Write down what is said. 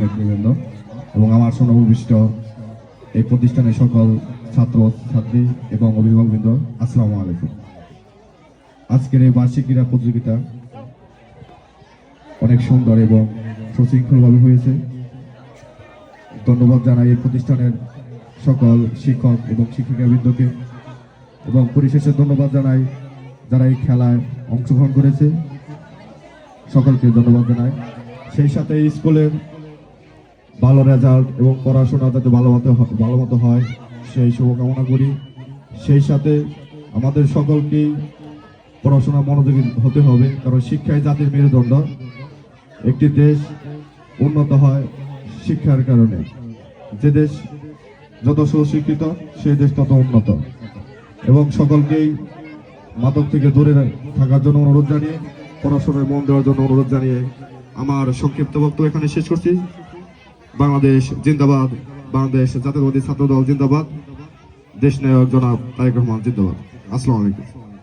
ব্যক্তিবৃন্দ এবং আমার সুনববিষ্ট এই প্রতিষ্ঠানের সকল ছাত্র ছাত্রী এবং অভিভাবকবৃন্দ, আসসালামু আলাইকুম। আজকের এই বার্ষিক ক্রীড়া প্রতিযোগিতা অনেক সুন্দর এবং সুশৃঙ্খলভাবে হয়েছে। ধন্যবাদ জানাই এই প্রতিষ্ঠানের সকল শিক্ষক এবং শিক্ষিকাবৃন্দকে এবং পরিশেষে ধন্যবাদ জানাই যারা এই খেলায় অংশগ্রহণ করেছে, সকলকে ধন্যবাদ জানাই। সেই সাথে স্কুলের ভালো রেজাল্ট এবং পড়াশোনা যাতে ভালো মতো হয় সেই শুভকামনা করি। সেই সাথে আমাদের সকলকেই পড়াশোনা মনোযোগী হতে হবে, কারণ শিক্ষাই জাতির মেরুদণ্ড। একটি দেশ উন্নত হয় শিক্ষার কারণে। যে দেশ যত সুশিক্ষিত সেই দেশ তত উন্নত। এবং সকলকেই মাদক থেকে দূরে থাকার জন্য অনুরোধ জানিয়ে, পড়াশোনায় মন দেওয়ার জন্য অনুরোধ জানিয়ে আমার সংক্ষিপ্ত বক্তব্য এখানে শেষ করছি। বাংলাদেশ জিন্দাবাদ, বাংলাদেশ জাতীয়তাবাদী ছাত্র দল জিন্দাবাদ, দেশ নায়ক জনাব তারেক রহমান জিন্দাবাদ। আসসালামু আলাইকুম।